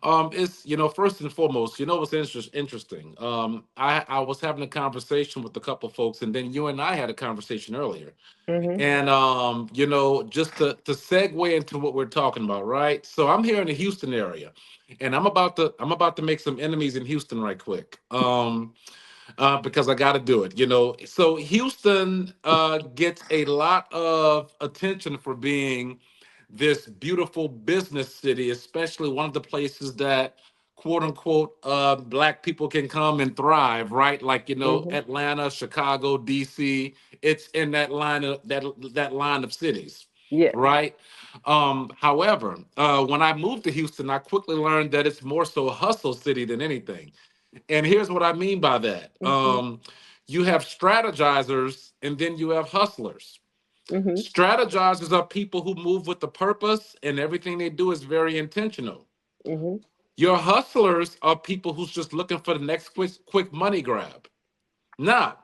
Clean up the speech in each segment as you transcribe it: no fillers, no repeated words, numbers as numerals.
It's first and foremost, what's interesting. I was having a conversation with a couple folks, and then you and I had a conversation earlier. Mm-hmm. And just to segue into what we're talking about, right? So I'm here in the Houston area, and I'm about to make some enemies in Houston right quick. Because I got to do it. So Houston gets a lot of attention for being this beautiful business city, especially one of the places that quote unquote black people can come and thrive, right? Like Mm-hmm. Atlanta, Chicago, DC. It's in that line of that line of cities, Yes. right? However, when I moved to Houston, I quickly learned that it's more so a hustle city than anything. And here's what I mean by that. Mm-hmm. You have strategizers and then you have hustlers. Mm-hmm. Strategizers are people who move with the purpose and everything they do is very intentional. Mm-hmm. Your hustlers are people who's just looking for the next quick money grab. Now,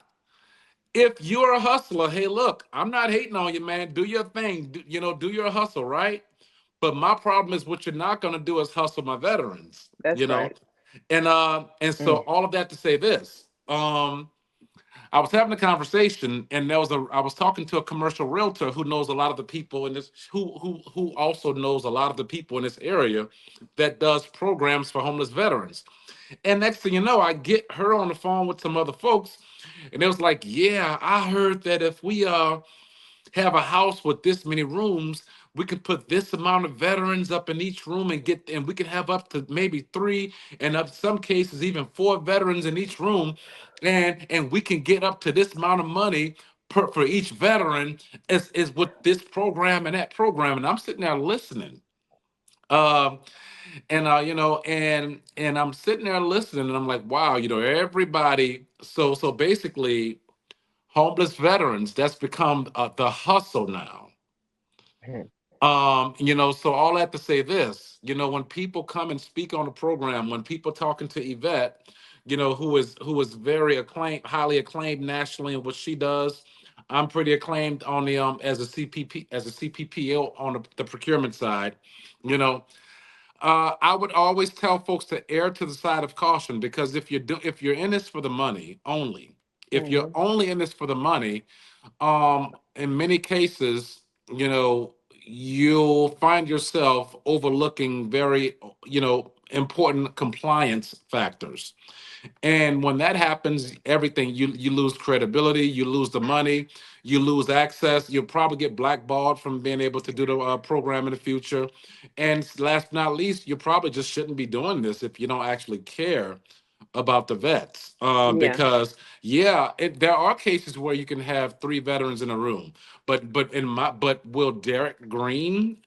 if you're a hustler, hey, look, I'm not hating on you, man. Do your thing. Do your hustle, right? But my problem is what you're not going to do is hustle my veterans, That's right. and so Mm. all of that to say this. I was having a conversation, and I was talking to a commercial realtor who knows a lot of the people in this, who also knows a lot of the people in this area that does programs for homeless veterans. And next thing you know, I get her on the phone with some other folks, and it was like, yeah, I heard that if we have a house with this many rooms, we could put this amount of veterans up in each room and we could have up to maybe three and up some cases even four veterans in each room, and we can get up to this amount of money for each veteran is with this program and that program. And I'm sitting there listening. Um, and I'm sitting there listening, and I'm like, wow, everybody. So basically, homeless veterans, that's become the hustle now. Mhm. So all that to say this, when people come and speak on the program, when people talking to Yvette, who is very acclaimed, highly acclaimed nationally in what she does. I'm pretty acclaimed on the as a CPPO on the procurement side. You know, I would always tell folks to err to the side of caution, because if you're in this for the money only, if you're Mhm. only in this for the money, in many cases, you'll find yourself overlooking very, important compliance factors. And when that happens, everything, you lose credibility, you lose the money, you lose access. You'll probably get blackballed from being able to do the program in the future. And last but not least, you probably just shouldn't be doing this if you don't actually care about the vets, Yeah. because yeah, there are cases where you can have three veterans in a room, but will Derrick Green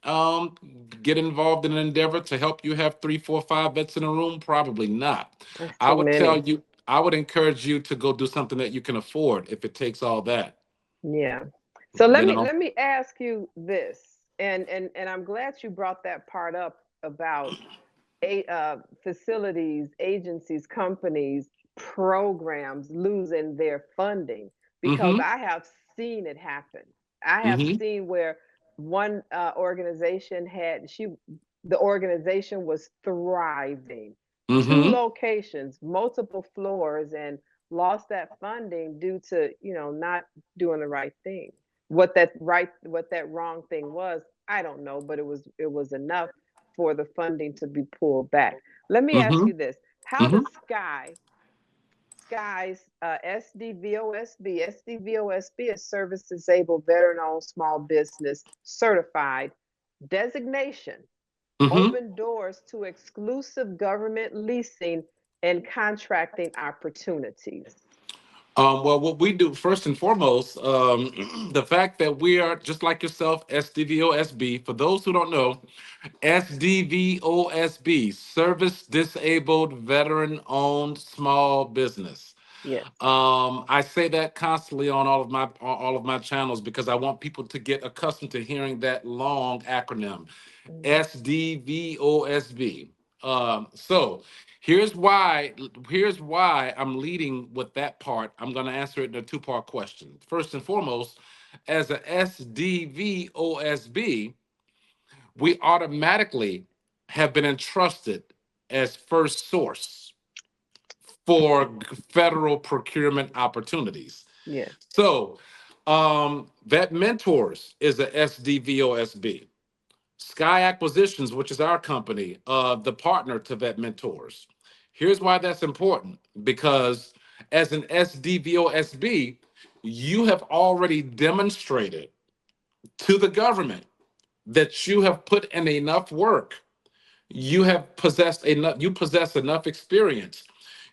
get involved in an endeavor to help you have three, four, five vets in a room? Probably not. That's I too would tell many. you, I would encourage you to go do something that you can afford if it takes all that. Yeah. So let You me know. let me ask you this, and I'm glad you brought that part up about facilities, agencies, companies, programs losing their funding, because Mm-hmm. I have seen it happen. I have Mm-hmm. seen where one organization the organization was thriving, two Mm-hmm. locations, multiple floors, and lost that funding due to not doing the right thing. What that wrong thing was, I don't know, but it was enough for the funding to be pulled back. Let me ask Mm-hmm. you this: how Mm-hmm. does Sky's SDVOSB is Service Disabled Veteran Owned Small Business Certified designation Mm-hmm. open doors to exclusive government leasing and contracting opportunities? Well, what we do first and foremost, the fact that we are just like yourself, SDVOSB. For those who don't know, SDVOSB, Service Disabled Veteran Owned Small Business. Yes. I say that constantly on all of my channels because I want people to get accustomed to hearing that long acronym, Mhm. SDVOSB. So here's why I'm leading with that part. I'm going to answer it in a two-part question. First and foremost, as a SDVOSB, we automatically have been entrusted as first source for federal procurement opportunities. Yes. So, Vet Mentors is a SDVOSB. Sky Acquisitions, which is our company, the partner to Vet Mentors. Here's why that's important, because as an SDVOSB, you have already demonstrated to the government that you have put in enough work. You have you possess enough experience.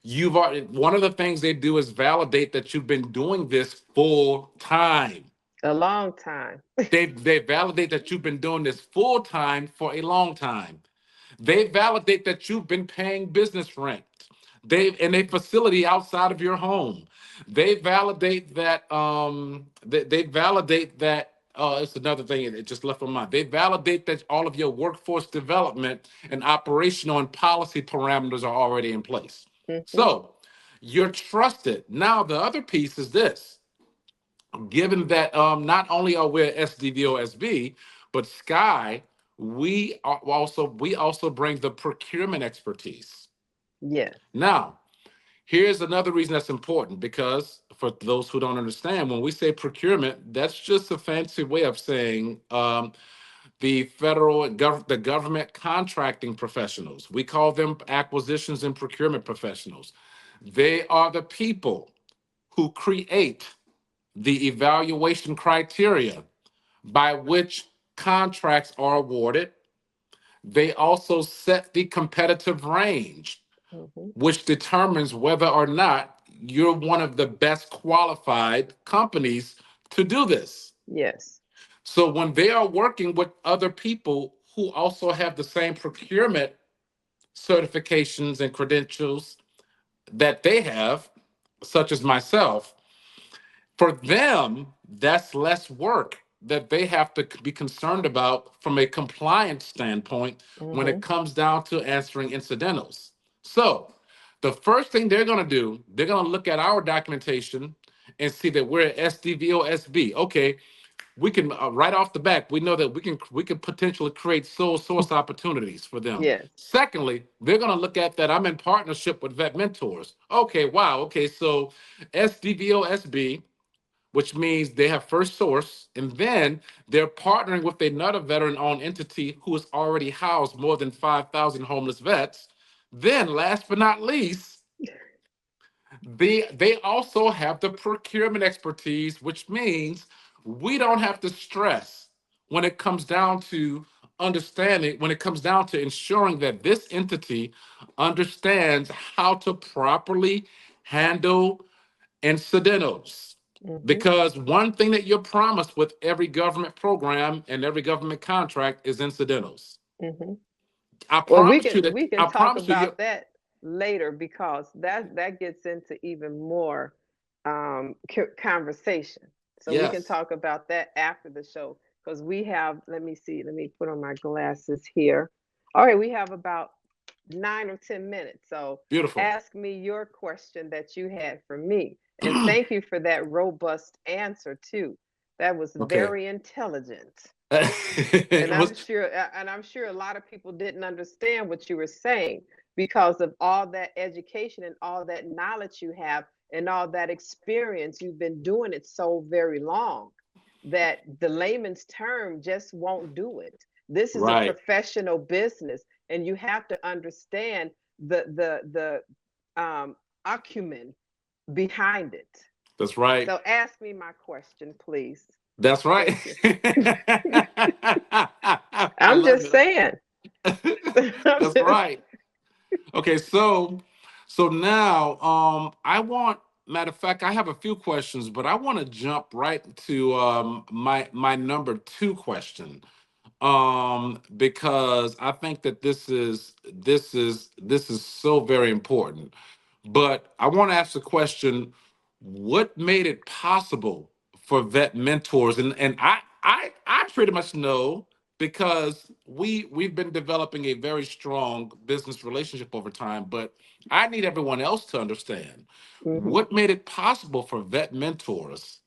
You've already, one of the things they do is validate that you've been doing this full time. A long time. They validate that you've been doing this full time for a long time. They validate that you've been paying business rent. They in a facility outside of your home. They validate that they validate that it's another thing it just left my mind. They validate that all of your workforce development and operational and policy parameters are already in place. So you're trusted. Now the other piece is this. Given that not only are we SDVOSB, but Sky, we also bring the procurement expertise. Yes. Now, here's another reason that's important, because for those who don't understand, when we say procurement, that's just a fancy way of saying the federal and the government contracting professionals. We call them acquisitions and procurement professionals. They are the people who create the evaluation criteria by which contracts are awarded. They also set the competitive range, which determines whether or not you're one of the best qualified companies to do this. Yes. So when they are working with other people who also have the same procurement certifications and credentials that they have, such as myself, for them, that's less work that they have to be concerned about from a compliance standpoint when it comes down to answering incidentals. So the first thing they're going to do, they're going to look at our documentation and see that we're SDVOSB. Okay, we can right off the bat, we know that we can potentially create sole source opportunities for them. Yes. Secondly, they're going to look at that I'm in partnership with Vet Mentors. Okay, wow. Okay, so SDVOSB, which means they have first source, and then they're partnering with another veteran-owned entity who has already housed more than 5,000 homeless vets. Then, last but not least, they also have the procurement expertise, which means we don't have to stress when it comes down to understanding, when it comes down to ensuring that this entity understands how to properly handle incidentals. Because one thing that you're promised with every government program and every government contract is incidentals. I promise you that we can talk about that later, because that gets into even more conversation. So we can talk about that after the show, because we have, let me see, let me put on my glasses here. All right, we have about 9 or 10 minutes. So beautiful. Ask me your question that you had for me. And thank you for that robust answer too. That was very intelligent. And I'm sure a lot of people didn't understand what you were saying because of all that education and all that knowledge you have and all that experience. You've been doing it so very long that the layman's term just won't do it. This is a professional business, and you have to understand the acumen behind it. That's right. So ask me my question, please. That's right. I'm just saying. That's right. Okay, so now I want, matter of fact, I have a few questions, but I want to jump right to my number 2 question. Because I think that this is so very important. But I want to ask the question, what made it possible for Vet Mentors? And I pretty much know, because we've been developing a very strong business relationship over time, but I need everyone else to understand what made it possible for Vet Mentors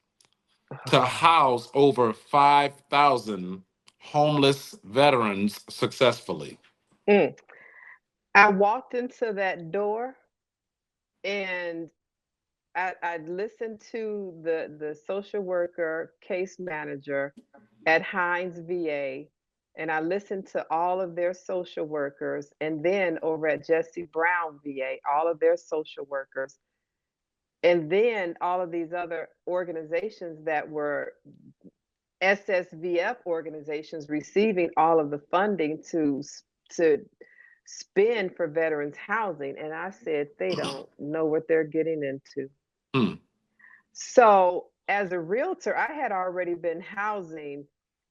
to house over 5,000 homeless veterans successfully. I walked into that door and I listened to the social worker case manager at Hines VA, and I listened to all of their social workers, and then over at Jesse Brown VA, all of their social workers, and then all of these other organizations that were SSVF organizations receiving all of the funding to spend for veterans housing. And I said, they don't know what they're getting into. Mm. So as a realtor, I had already been housing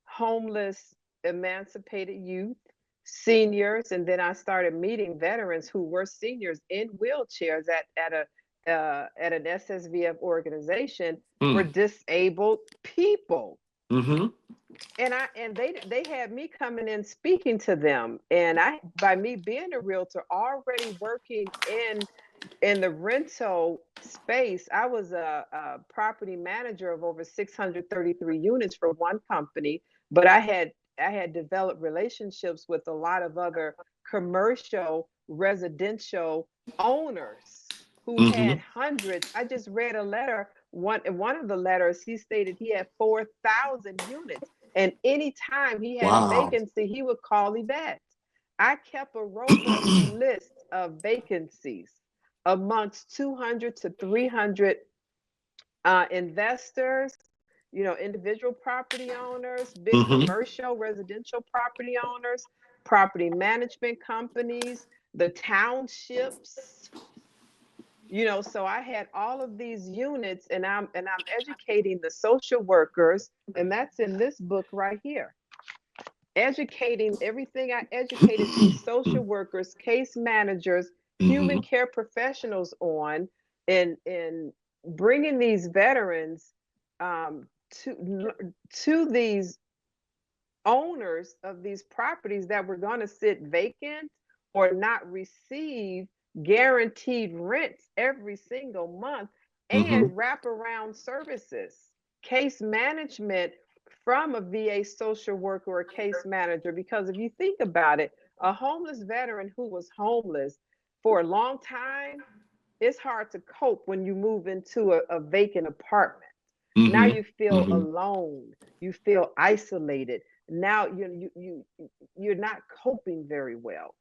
homeless, emancipated youth, seniors, and then I started meeting veterans who were seniors in wheelchairs at an SSVF organization for Mm. disabled people. Mm-hmm. And they had me coming in speaking to them, and I, by me being a realtor already working in the rental space, I was a property manager of over 633 units for one company, but I had developed relationships with a lot of other commercial residential owners who Mm-hmm. had hundreds. I just read a letter. One of the letters, he stated he had 4,000 units, and anytime he had a Wow. vacancy, he would call Yvette. I kept a robust list of vacancies amongst 200 to 300 investors, you know, individual property owners, big Mm-hmm. commercial residential property owners, property management companies, the townships. You know, so I had all of these units, and I'm educating the social workers, and that's in this book right here. Educating everything I educated these social workers, case managers, human Mm-hmm. care professionals on, and bringing these veterans to these owners of these properties that were going to sit vacant or not receive guaranteed rents every single month, Mm-hmm. and wraparound services, case management from a VA social worker or case manager. Because if you think about it, a homeless veteran who was homeless for a long time, it's hard to cope when you move into a vacant apartment. Now Mm-hmm. you feel Mm-hmm. alone, you feel isolated. Now you're not coping very well.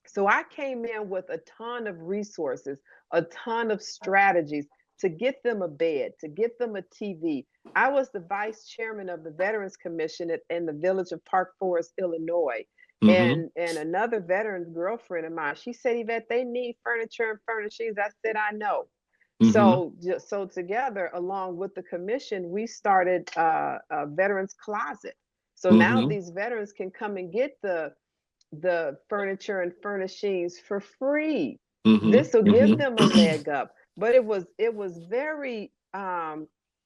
So I came in with a ton of resources, a ton of strategies to get them a bed, to get them a TV. I was the vice chairman of the Veterans Commission in the village of Park Forest, Illinois. Mm-hmm. And another veteran's girlfriend of mine, she said, Yvette, they need furniture and furnishings. I said, I know. Mm-hmm. So together, along with the commission, we started a veterans closet. So now Mm-hmm. these veterans can come and get the furniture and furnishings for free. Mm-hmm. This will give Mm-hmm. them a leg up. But it was very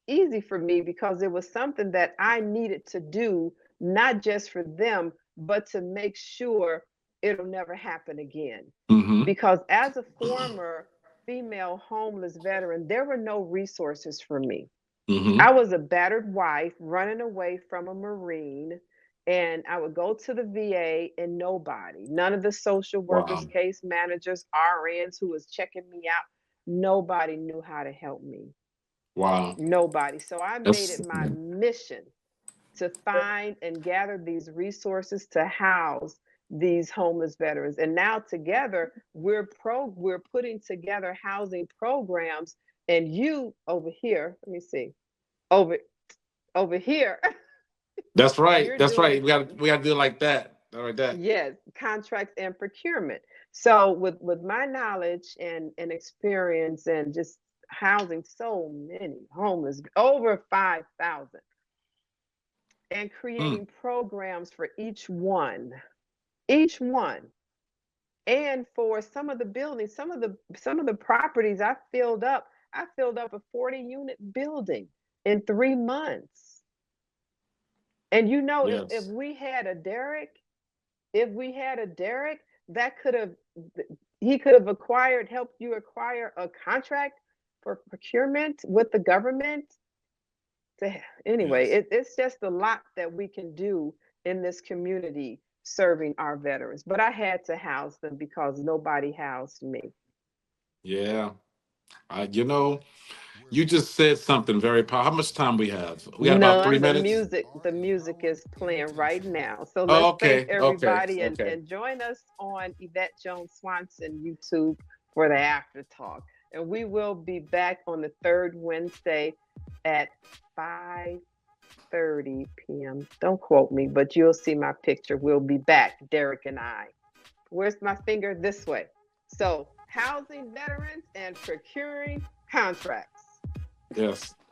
easy for me because it was something that I needed to do, not just for them, but to make sure it'll never happen again. Mm-hmm. Because as a former female homeless veteran, there were no resources for me. Mm-hmm. I was a battered wife running away from a Marine, and I would go to the VA and nobody, none of the social workers, Wow. case managers, RNs who was checking me out, nobody knew how to help me. Wow. Nobody. So I made That's it my mission to find and gather these resources to house these homeless veterans. And now together we're putting together housing programs. And you over here, let me see, over over here, that's right. you're That's doing, right. We gotta do it like that. Like that. yes, contracts and procurement. So with my knowledge and experience and just housing so many homeless, over 5,000, and Mm. creating programs for each one. And for some of the buildings, some of the properties I filled up a 40 unit building in 3 months. And you know, if Yes. we had a Derrick, if we had a Derrick, that could have he could have helped you acquire a contract for procurement with the government. To, anyway, Yes. it's just a lot that we can do in this community serving our veterans. But I had to house them because nobody housed me. Yeah. You know, you just said something very powerful. How much time we have? We got about 3 None. minutes. The music is playing right now. So Oh, let's thank okay. Okay. everybody Okay. and join us on Yvette Jones Swanson YouTube for the after talk. And we will be back on the third Wednesday at 5:30 p.m. Don't quote me, but you'll see my picture. We'll be back, Derrick and I. Where's my finger? This way. So housing veterans and procuring contracts. Yes.